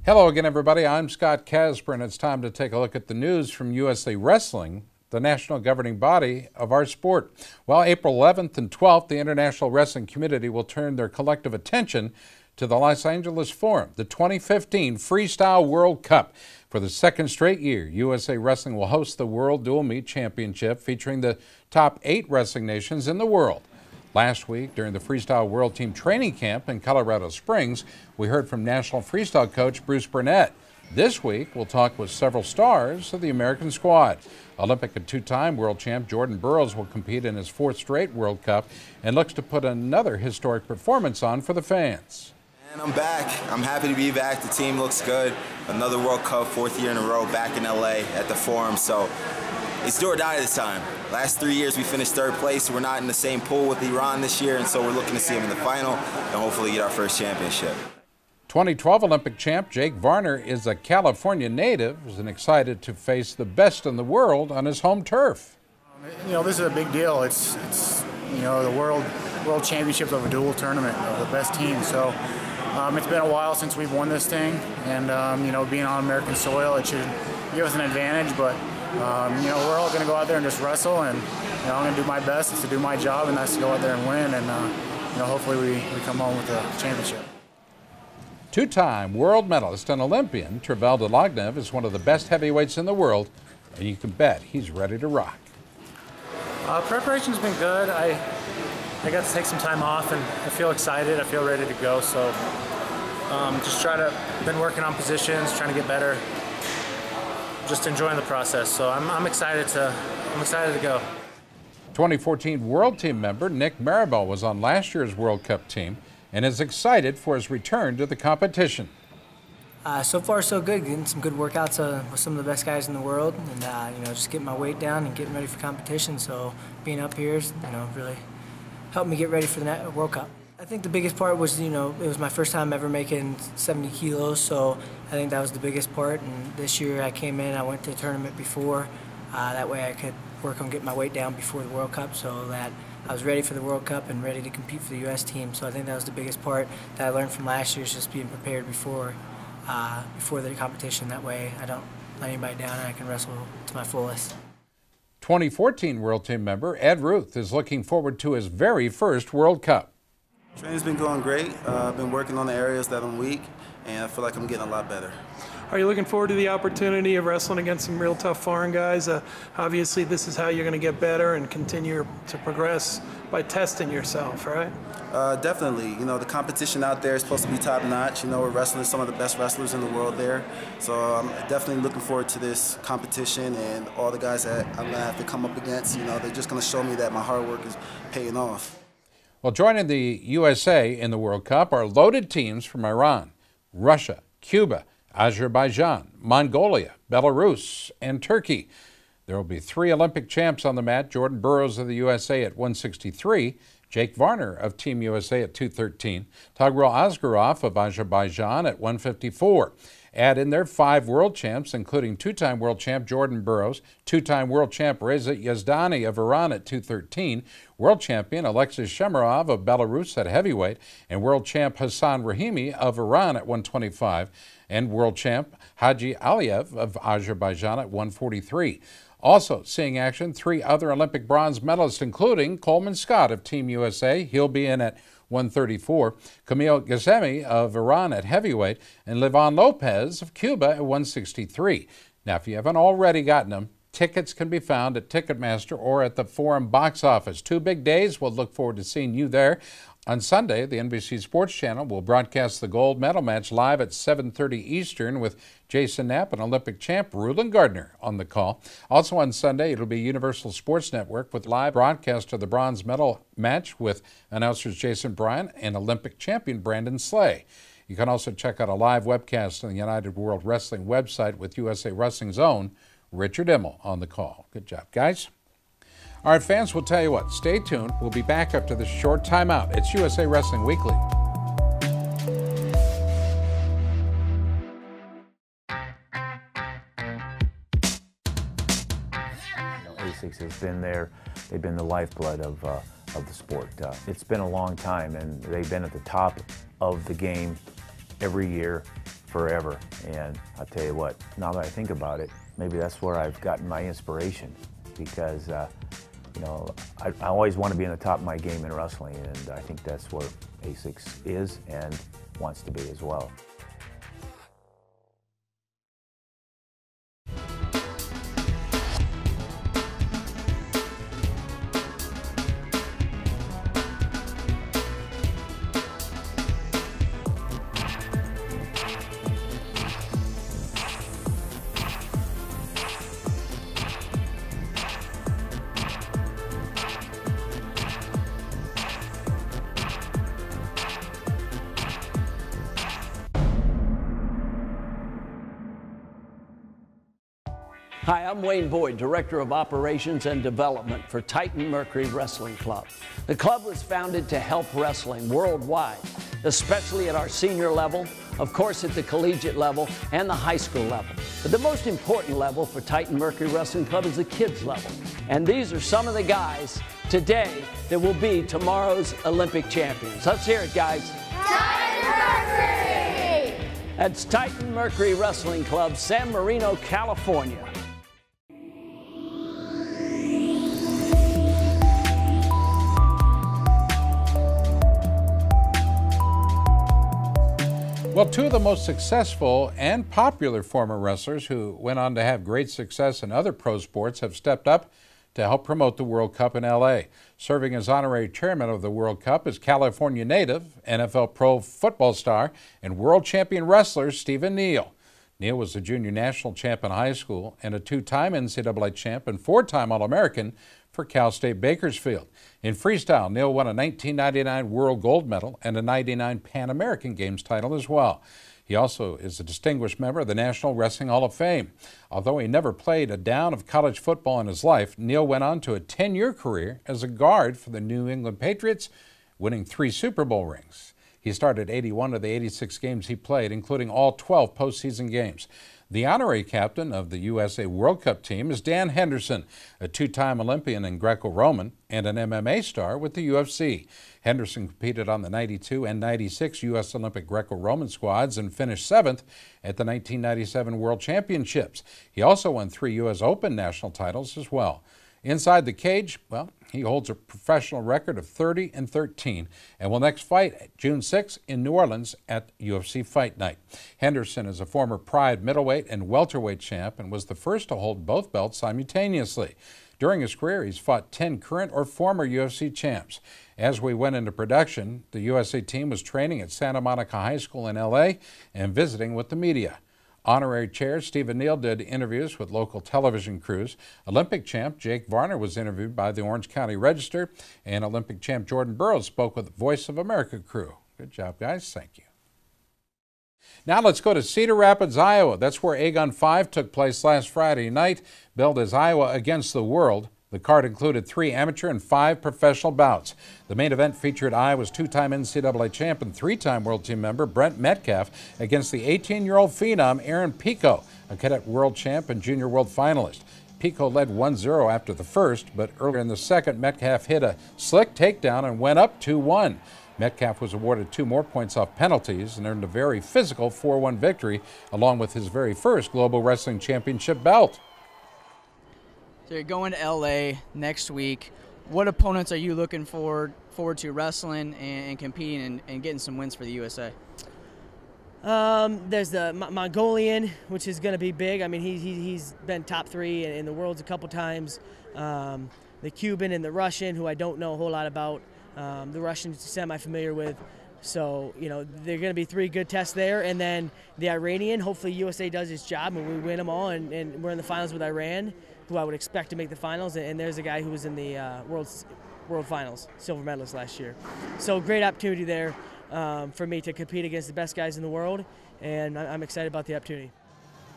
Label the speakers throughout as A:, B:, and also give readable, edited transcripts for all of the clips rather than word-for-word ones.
A: Hello again, everybody. I'm Scott Casper, and it's time to take a look at the news from USA Wrestling, the national governing body of our sport. Well, April 11th and 12th, the international wrestling community will turn their collective attention to the Los Angeles Forum, the 2015 Freestyle World Cup. For the second straight year, USA Wrestling will host the World Dual Meet Championship featuring the top 8 wrestling nations in the world. Last week, during the Freestyle World Team training camp in Colorado Springs, we heard from National Freestyle coach Bruce Burnett. This week, we'll talk with several stars of the American squad. Olympic and two-time world champ Jordan Burroughs will compete in his 4th straight World Cup and looks to put another historic performance on for the fans.
B: And I'm back. I'm happy to be back. The team looks good. Another World Cup, 4th year in a row, back in LA at the Forum. So it's do or die this time. Last 3 years we finished 3rd place. We're not in the same pool with Iran this year, and so we're looking to see them in the final and hopefully get our first championship.
A: 2012 Olympic champ Jake Varner is a California native and excited to face the best in the world on his home turf.
C: You know, this is a big deal. It's you know, the world championships of a dual tournament, the best team. So it's been a while since we've won this thing, and you know, being on American soil, it should give us an advantage. But you know, we're all going to go out there and just wrestle, and you know, I'm going to do my best to do my job, and that's to go out there and win, and you know, hopefully we come home with a championship.
A: Two-time world medalist and Olympian Tervel Dlagnev is one of the best heavyweights in the world, and you can bet he's ready to rock.
D: Preparation's been good. I got to take some time off, and I feel excited. I feel ready to go. So just been working on positions, trying to get better. Just enjoying the process. So I'm excited to go.
A: 2014 World Team member Nick Maribel was on last year's World Cup team and is excited for his return to the competition.
E: So far, so good. Getting some good workouts with some of the best guys in the world, and you know, just getting my weight down and getting ready for competition. So being up here, you know, really helped me get ready for the World Cup. I think the biggest part was, you know, it was my first time ever making 70 kilos, so I think that was the biggest part. And this year I came in, I went to a tournament before. That way I could work on getting my weight down before the World Cup, so that I was ready for the World Cup and ready to compete for the U.S. team. So I think that was the biggest part that I learned from last year, is just being prepared before the competition. That way I don't let anybody down and I can wrestle to my fullest.
A: 2014 World Team member Ed Ruth is looking forward to his very first World Cup.
F: Training's been going great. I've been working on the areas that I'm weak, and I feel like I'm getting a lot better.
G: Are you looking forward to the opportunity of wrestling against some real tough foreign guys? Obviously, this is how you're going to get better and continue to progress by testing yourself, right?
F: Definitely. You know, the competition out there is supposed to be top-notch. You know, we're wrestling some of the best wrestlers in the world there. So I'm definitely looking forward to this competition, and all the guys that I'm going to have to come up against. You know, they're just going to show me that my hard work is paying off.
A: Well, joining the USA in the World Cup are loaded teams from Iran, Russia, Cuba, Azerbaijan, Mongolia, Belarus, and Turkey. There will be 3 Olympic champs on the mat: Jordan Burroughs of the USA at 163, Jake Varner of Team USA at 213, Togrul Asgarov of Azerbaijan at 154. Add in there 5 world champs, including 2-time world champ Jordan Burroughs, 2-time world champ Reza Yazdani of Iran at 213, world champion Alexis Shemarov of Belarus at heavyweight, and world champ Hassan Rahimi of Iran at 125, and world champ Haji Aliyev of Azerbaijan at 143. Also seeing action, 3 other Olympic bronze medalists, including Coleman Scott of Team USA. He'll be in at 134, Camille Ghazemi of Iran at heavyweight, and Livon Lopez of Cuba at 163. Now, if you haven't already gotten them, tickets can be found at Ticketmaster or at the Forum box office. 2 big days. We'll look forward to seeing you there. On Sunday, the NBC Sports Channel will broadcast the gold medal match live at 7:30 Eastern with Jason Knapp and Olympic champ Rulon Gardner on the call. Also on Sunday, it'll be Universal Sports Network with live broadcast of the bronze medal match with announcers Jason Bryan and Olympic champion Brandon Slay. You can also check out a live webcast on the United World Wrestling website with USA Wrestling's own Richard Immel on the call. Good job, guys. All right, fans, we'll tell you what. Stay tuned. We'll be back after this short timeout. It's USA Wrestling Weekly.
H: ASICS has been there. They've been the lifeblood of the sport. It's been a long time, and they've been at the top of the game every year. forever. And I'll tell you what, now that I think about it, maybe that's where I've gotten my inspiration, because you know, I always want to be in the top of my game in wrestling, and I think that's where ASICS is and wants to be as well.
I: Hi, I'm Wayne Boyd, Director of Operations and Development for Titan Mercury Wrestling Club. The club was founded to help wrestling worldwide, especially at our senior level, of course at the collegiate level and the high school level. But the most important level for Titan Mercury Wrestling Club is the kids level. And these are some of the guys today that will be tomorrow's Olympic champions. Let's hear it, guys.
J: Titan Mercury!
I: That's Titan Mercury Wrestling Club, San Marino, California.
A: Well, two of the most successful and popular former wrestlers who went on to have great success in other pro sports have stepped up to help promote the World Cup in LA. Serving as honorary chairman of the World Cup is California native, NFL pro football star, and world champion wrestler Stephen Neal. Neal was a junior national champ in high school and a two-time NCAA champ and four-time All-American for Cal State Bakersfield. In freestyle, Neal won a 1999 World Gold Medal and a 99 Pan American Games title as well. He also is a distinguished member of the National Wrestling Hall of Fame. Although he never played a down of college football in his life, Neal went on to a 10-year career as a guard for the New England Patriots, winning 3 Super Bowl rings. He started 81 of the 86 games he played, including all 12 postseason games. The honorary captain of the USA World Cup team is Dan Henderson, a two-time Olympian in Greco-Roman and an MMA star with the UFC. Henderson competed on the 92 and 96 U.S. Olympic Greco-Roman squads and finished 7th at the 1997 World Championships. He also won 3 U.S. Open national titles as well. Inside the cage, well, he holds a professional record of 30-13 and will next fight June 6 in New Orleans at UFC Fight Night. Henderson is a former Pride middleweight and welterweight champ and was the first to hold both belts simultaneously. During his career, he's fought 10 current or former UFC champs. As we went into production, the USA team was training at Santa Monica High School in L.A. and visiting with the media. Honorary Chairs Stephen Neal did interviews with local television crews. Olympic champ Jake Varner was interviewed by the Orange County Register, and Olympic champ Jordan Burroughs spoke with the Voice of America crew. Good job, guys. Thank you. Now let's go to Cedar Rapids, Iowa. That's where Egon 5 took place last Friday night, billed as Iowa Against the World. The card included 3 amateur and 5 professional bouts. The main event featured Iowa's two-time NCAA champ and 3-time World Team member Brent Metcalf against the 18-year-old phenom Aaron Pico, a cadet world champ and junior world finalist. Pico led 1-0 after the first, but earlier in the second, Metcalf hit a slick takedown and went up 2-1. Metcalf was awarded 2 more points off penalties and earned a very physical 4-1 victory, along with his very first Global Wrestling Championship belt.
K: So you're going to LA next week. What opponents are you looking forward to wrestling and competing and getting some wins for the USA?
L: There's the Mongolian, which is going to be big. I mean, he's been top 3 in the worlds a couple times. The Cuban and the Russian, who I don't know a whole lot about. The Russian semi-familiar with. So, you know, there are going to be 3 good tests there. And then the Iranian, hopefully USA does its job and we win them all. And we're in the finals with Iran, who I would expect to make the finals. And there's a guy who was in the world finals, silver medalist last year. So great opportunity there for me to compete against the best guys in the world. And I'm excited about the opportunity.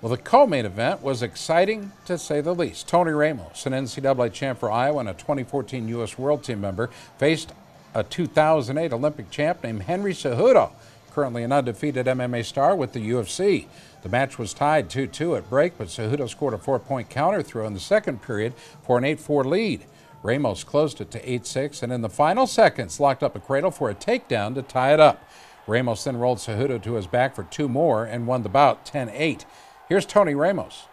A: Well, the co-main event was exciting, to say the least. Tony Ramos, an NCAA champ for Iowa and a 2014 U.S. World Team member, faced a 2008 Olympic champ named Henry Cejudo, currently an undefeated MMA star with the UFC. The match was tied 2-2 at break, but Cejudo scored a 4-point counter throw in the second period for an 8-4 lead. Ramos closed it to 8-6 and in the final seconds locked up a cradle for a takedown to tie it up. Ramos then rolled Cejudo to his back for 2 more and won the bout 10-8. Here's Tony Ramos.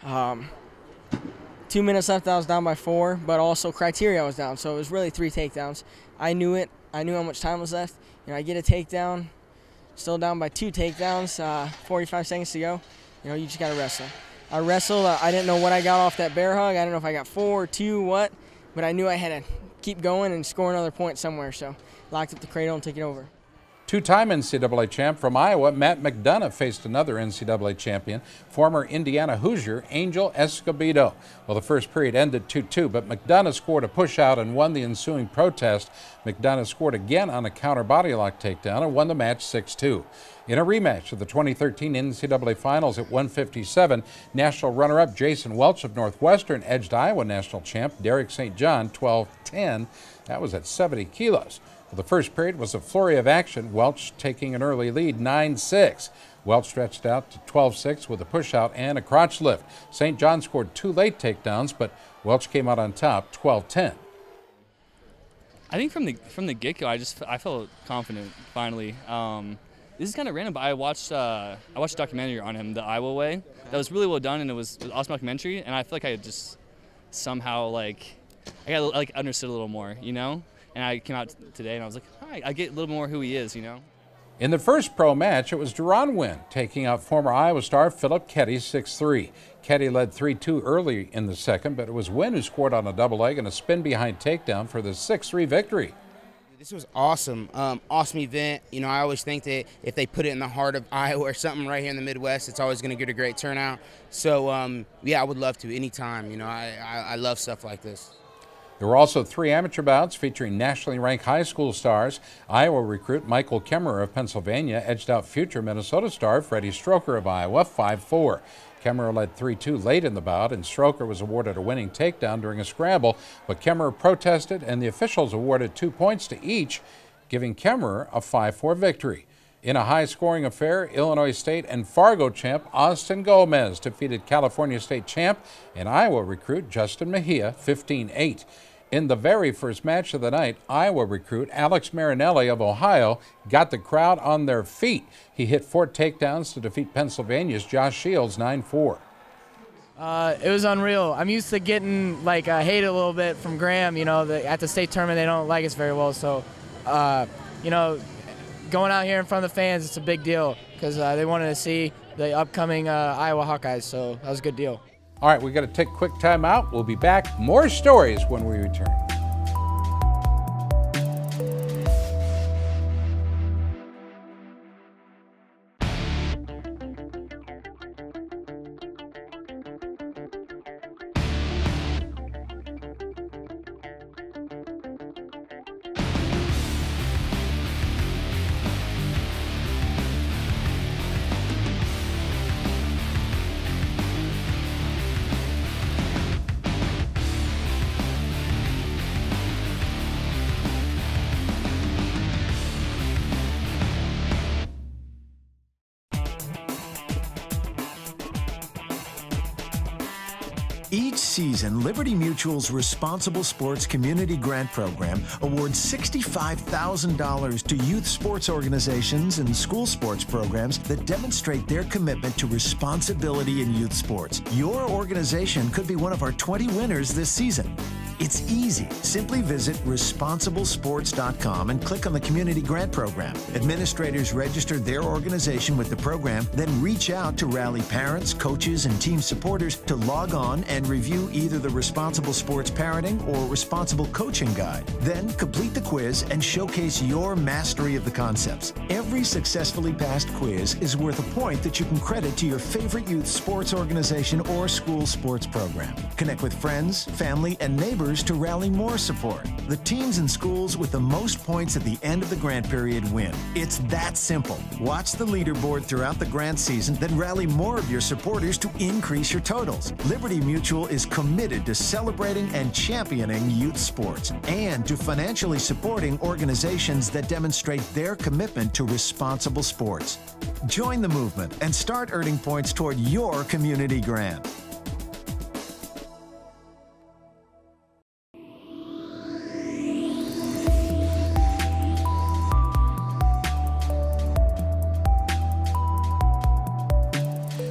M: 2 minutes left, I was down by 4, but also criteria I was down, so it was really 3 takedowns. I knew it. I knew how much time was left. I get a takedown, still down by 2 takedowns, 45 seconds to go. You just got to wrestle. I wrestled. I didn't know what I got off that bear hug. I don't know if I got 4 or 2, what, but I knew I had to keep going and score another point somewhere, so locked up the cradle and took it over.
A: 2-time NCAA champ from Iowa, Matt McDonough, faced another NCAA champion, former Indiana Hoosier, Angel Escobedo. Well, the first period ended 2-2, but McDonough scored a push-out and won the ensuing protest. McDonough scored again on a counter body lock takedown and won the match 6-2. In a rematch of the 2013 NCAA Finals at 157, national runner-up Jason Welch of Northwestern edged Iowa national champ Derek St. John 12-10. That was at 70 kilos. Well, the first period was a flurry of action, Welch taking an early lead 9-6. Welch stretched out to 12-6 with a push-out and a crotch lift. St. John scored 2 late takedowns, but Welch came out on top 12-10.
N: I think from the get-go, I felt confident finally. This is kind of random, but I watched a documentary on him, The Iowa Way. That was really well done, and it was an awesome documentary. And I feel like I just somehow I got understood a little more, And I came out today, and I was like, hi, I get a little more who he is,
A: In the first pro match, it was Duran Wynn taking out former Iowa star Philip Ketty 6-3. Ketty led 3-2 early in the second, but it was Wynn who scored on a double leg and a spin behind takedown for the 6-3 victory.
O: This was awesome. Awesome event. I always think that if they put it in the heart of Iowa or something right here in the Midwest, it's always going to get a great turnout. So, yeah, I would love to anytime. I love stuff like this.
A: There were also 3 amateur bouts featuring nationally ranked high school stars. Iowa recruit Michael Kemmerer of Pennsylvania edged out future Minnesota star Freddie Stroker of Iowa 5-4. Kemmerer led 3-2 late in the bout, and Stroker was awarded a winning takedown during a scramble, but Kemmerer protested, and the officials awarded 2 points to each, giving Kemmerer a 5-4 victory. In a high-scoring affair, Illinois State and Fargo champ Austin Gomez defeated California State champ and Iowa recruit Justin Mejia 15-8. In the very first match of the night, Iowa recruit Alex Marinelli of Ohio got the crowd on their feet. He hit 4 takedowns to defeat Pennsylvania's Josh Shields 9-4.
P: It was unreal. I'm used to getting hated a little bit from Graham. At the state tournament they don't like us very well. So, going out here in front of the fans, it's a big deal because they wanted to see the upcoming Iowa Hawkeyes. So that was a good deal.
A: All right, we've got to take a quick time out. We'll be back. More stories when we return.
Q: Each season, Liberty Mutual's Responsible Sports Community Grant Program awards $65,000 to youth sports organizations and school sports programs that demonstrate their commitment to responsibility in youth sports. Your organization could be one of our 20 winners this season. It's easy. Simply visit responsiblesports.com and click on the Community Grant Program. Administrators register their organization with the program, then reach out to rally parents, coaches, and team supporters to log on and review either the Responsible Sports Parenting or Responsible Coaching Guide. Then complete the quiz and showcase your mastery of the concepts. Every successfully passed quiz is worth a point that you can credit to your favorite youth sports organization or school sports program. Connect with friends, family, and neighbors to rally more support. The teams and schools with the most points at the end of the grant period win. It's that simple. Watch the leaderboard throughout the grant season, then rally more of your supporters to increase your totals. Liberty Mutual is committed to celebrating and championing youth sports and to financially supporting organizations that demonstrate their commitment to responsible sports. Join the movement and start earning points toward your community grant.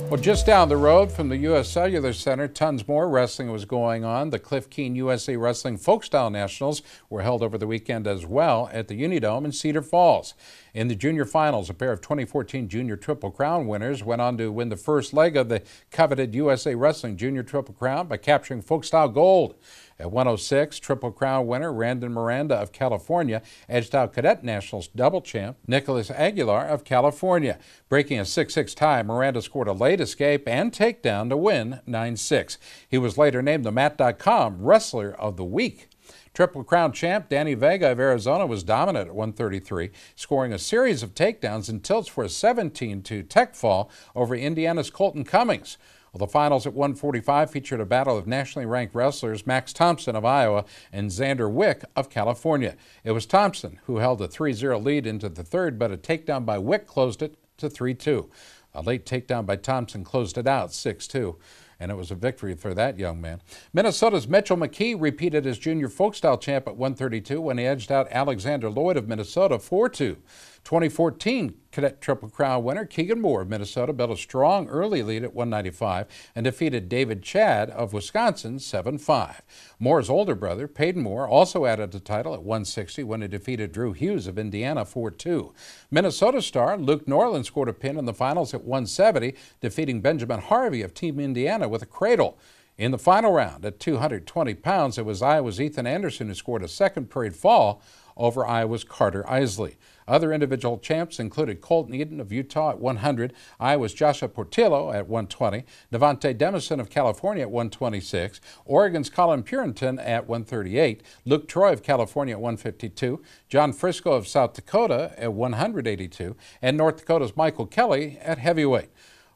A: Well, just down the road from the U.S. Cellular Center, tons more wrestling was going on. The Cliff Keen USA Wrestling Folkstyle Nationals were held over the weekend as well at the Unidome in Cedar Falls. In the junior finals, a pair of 2014 Junior Triple Crown winners went on to win the first leg of the coveted USA Wrestling Junior Triple Crown by capturing Folkstyle Gold. At 106, Triple Crown winner Randon Miranda of California edged out Cadet Nationals double champ Nicholas Aguilar of California. Breaking a 6-6 tie, Miranda scored a late escape and takedown to win 9-6. He was later named the Mat.com Wrestler of the Week. Triple Crown champ Danny Vega of Arizona was dominant at 133, scoring a series of takedowns and tilts for a 17-2 tech fall over Indiana's Colton Cummings. Well, the finals at 145 featured a battle of nationally ranked wrestlers Max Thompson of Iowa and Xander Wick of California. It was Thompson who held a 3-0 lead into the third, but a takedown by Wick closed it to 3-2. A late takedown by Thompson closed it out 6-2. And it was a victory for that young man. Minnesota's Mitchell McKee repeated as junior folkstyle champ at 132 when he edged out Alexander Lloyd of Minnesota 4-2. 2014 Cadet Triple Crown winner Keegan Moore of Minnesota built a strong early lead at 195 and defeated David Chad of Wisconsin 7-5. Moore's older brother, Peyton Moore, also added the title at 160 when he defeated Drew Hughes of Indiana 4-2. Minnesota star Luke Norland scored a pin in the finals at 170, defeating Benjamin Harvey of Team Indiana with a cradle. In the final round at 220 pounds, it was Iowa's Ethan Anderson who scored a second period fall over Iowa's Carter Isley. Other individual champs included Colton Eden of Utah at 100, Iowa's Joshua Portillo at 120, Devontae Demison of California at 126, Oregon's Colin Purinton at 138, Luke Troy of California at 152, John Frisco of South Dakota at 182, and North Dakota's Michael Kelly at heavyweight.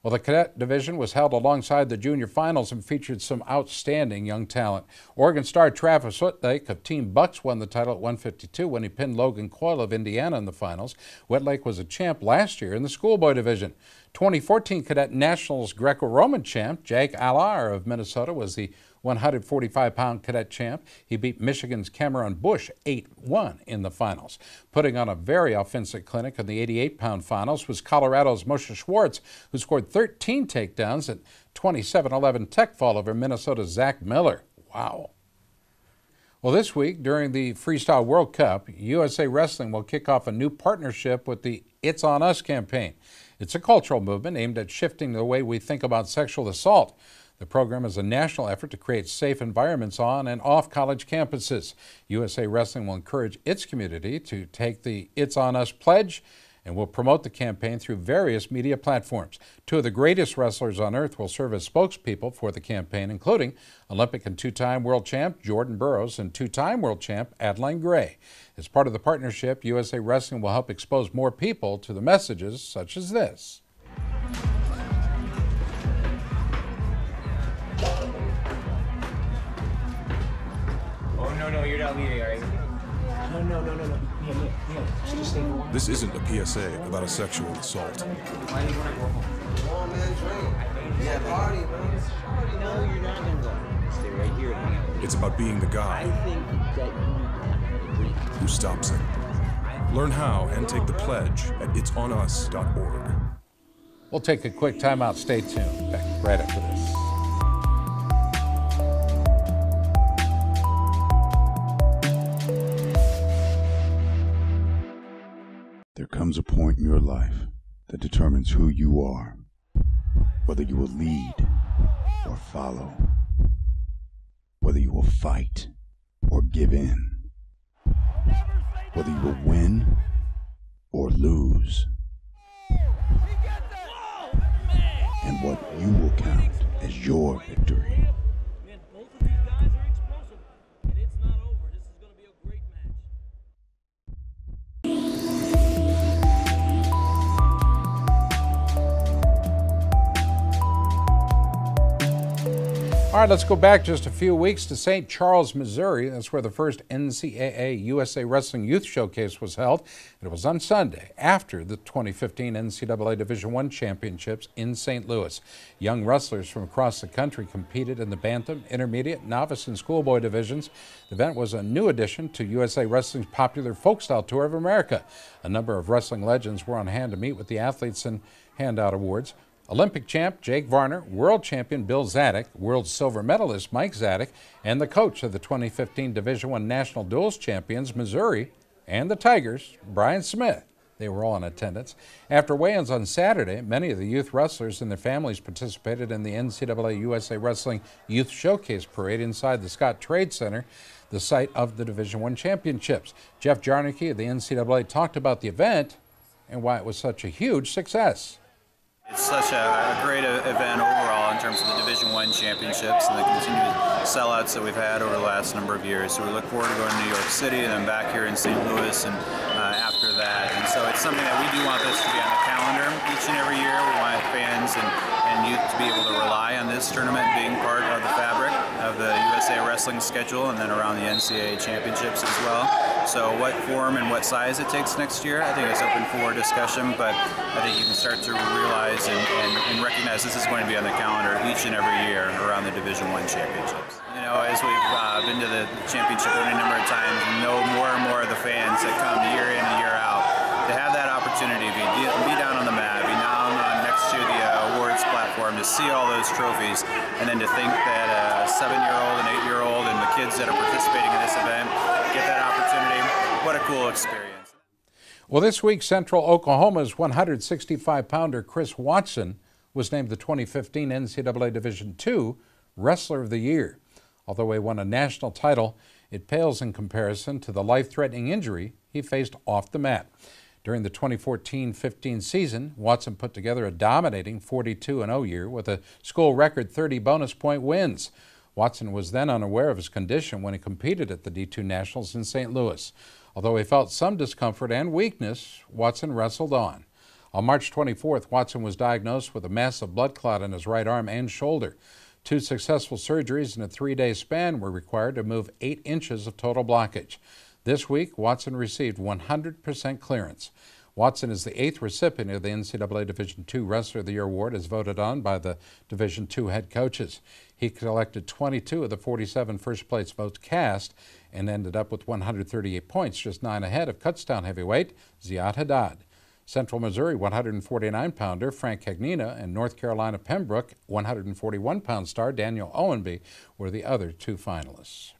A: Well, the cadet division was held alongside the junior finals and featured some outstanding young talent. Oregon star Travis Whitlake of Team Bucks won the title at 152 when he pinned Logan Coyle of Indiana in the finals. Whitlake was a champ last year in the schoolboy division. 2014 Cadet Nationals Greco-Roman champ Jake Allar of Minnesota was the 145-pound cadet champ. He beat Michigan's Cameron Bush 8-1 in the finals. Putting on a very offensive clinic in the 88-pound finals was Colorado's Moshe Schwartz, who scored 13 takedowns at 27-11 tech fall over Minnesota's Zach Miller. Wow. Well, this week, during the Freestyle World Cup, USA Wrestling will kick off a new partnership with the It's On Us campaign. It's a cultural movement aimed at shifting the way we think about sexual assault. The program is a national effort to create safe environments on and off college campuses. USA Wrestling will encourage its community to take the It's On Us pledge and will promote the campaign through various media platforms. Two of the greatest wrestlers on earth will serve as spokespeople for the campaign, including Olympic and two-time world champ Jordan Burroughs and two-time world champ Adeline Gray. As part of the partnership, USA Wrestling will help expose more people to the messages such as this.
R: No, you're not leaving, all right? No. Just stay for a while.
S: This isn't a PSA about a sexual assault.
R: Why do you want to go home? Come on, man, drink. Yeah, party, man. No, you're not going to go. Stay right here and hang out.
S: It's about being the guy who stops it. Learn how and take the pledge at itsonus.org.
A: We'll take a quick time out. Stay tuned. Back right after this.
T: There comes a point in your life that determines who you are, whether you will lead or follow, whether you will fight or give in, whether you will win or lose, and what you will count as your victory.
A: All right, let's go back just a few weeks to St. Charles, Missouri. That's where the first NCAA USA Wrestling Youth Showcase was held. And it was on Sunday after the 2015 NCAA Division I Championships in St. Louis. Young wrestlers from across the country competed in the bantam, intermediate, novice, and schoolboy divisions. The event was a new addition to USA Wrestling's popular Folkstyle Tour of America. A number of wrestling legends were on hand to meet with the athletes and hand out awards. Olympic champ Jake Varner, world champion Bill Zadik, world silver medalist Mike Zadik, and the coach of the 2015 Division I National Duels champions Missouri and the Tigers, Brian Smith. They were all in attendance. After weigh-ins on Saturday, many of the youth wrestlers and their families participated in the NCAA USA Wrestling Youth Showcase Parade inside the Scott Trade Center, the site of the Division I Championships. Jeff Jarnicki of the NCAA talked about the event and why it was such a huge success.
U: It's such a great event overall in terms of the Division I Championships and the continued sellouts that we've had over the last number of years. So we look forward to going to New York City and then back here in St. Louis and after that. And so it's something that we do want this to be on the calendar each and every year. We want fans and youth to be able to rely on this tournament being part of the fabric of the USA Wrestling schedule and then around the NCAA Championships as well. So what form and what size it takes next year, I think it's open for discussion, but I think you can start to realize and recognize this is going to be on the calendar each and every year around the Division I Championships. You know, as we've been to the championship any number of times and know more and more of the fans that come year in and year out, to have that opportunity to be down on the mat, be down next to the awards platform, to see all those trophies, and then to think that a 7-year-old and 8-year-old and the kids that are participating in this event get that opportunity, what a cool experience.
A: Well, this week, Central Oklahoma's 165-pounder Chris Watson was named the 2015 NCAA Division II Wrestler of the Year. Although he won a national title, it pales in comparison to the life-threatening injury he faced off the mat. During the 2014-15 season, Watson put together a dominating 42-0 year with a school record 30 bonus point wins. Watson was then unaware of his condition when he competed at the D2 Nationals in St. Louis. Although he felt some discomfort and weakness, Watson wrestled on. On March 24th, Watson was diagnosed with a massive blood clot in his right arm and shoulder. 2 successful surgeries in a 3-day span were required to remove 8 inches of total blockage. This week, Watson received 100% clearance. Watson is the 8th recipient of the NCAA Division II Wrestler of the Year award as voted on by the Division II head coaches. He collected 22 of the 47 first-place votes cast and ended up with 138 points, just 9 ahead of Kutztown heavyweight Ziad Haddad. Central Missouri 149-pounder Frank Cagnina and North Carolina Pembroke 141-pound star Daniel Owenby were the other 2 finalists.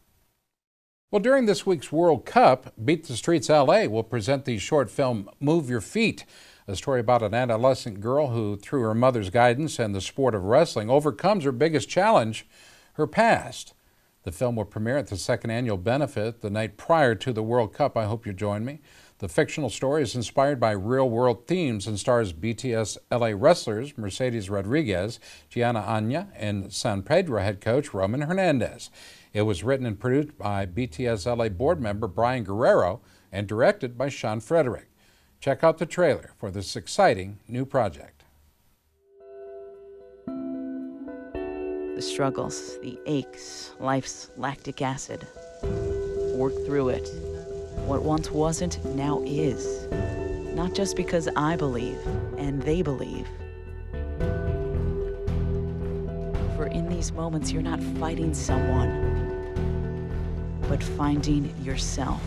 A: Well, during this week's World Cup, Beat the Streets LA will present the short film Move Your Feet, a story about an adolescent girl who, through her mother's guidance and the sport of wrestling, overcomes her biggest challenge, her past. The film will premiere at the 2nd annual benefit the night prior to the World Cup. I hope you join me. The fictional story is inspired by real-world themes and stars BTS LA wrestlers Mercedes Rodriguez, Gianna Anya, and San Pedro head coach Roman Hernandez. It was written and produced by BTS LA board member Brian Guerrero and directed by Sean Frederick. Check out the trailer for this exciting new project.
V: The struggles, the aches, life's lactic acid. Work through it. What once wasn't, now is. Not just because I believe, and they believe. For in these moments, you're not fighting someone, but finding yourself.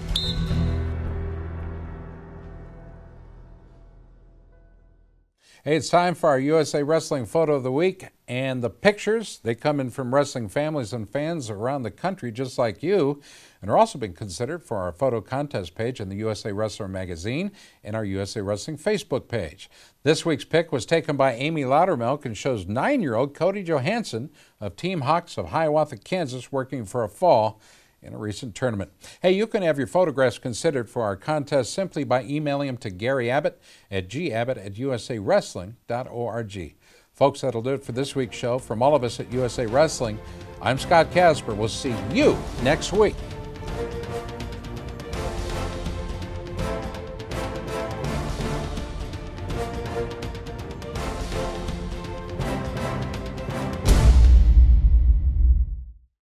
A: Hey, it's time for our USA Wrestling Photo of the Week. And the pictures, they come in from wrestling families and fans around the country just like you, and are also being considered for our photo contest page in the USA Wrestler magazine and our USA Wrestling Facebook page. This week's pic was taken by Amy Loudermilk and shows 9-year-old Cody Johansson of Team Hawks of Hiawatha, Kansas, working for a fall in a recent tournament. Hey, you can have your photographs considered for our contest simply by emailing them to Gary Abbott at gabbott@usawrestling.org. Folks, that'll do it for this week's show. From all of us at USA Wrestling, I'm Scott Casper. We'll see you next week.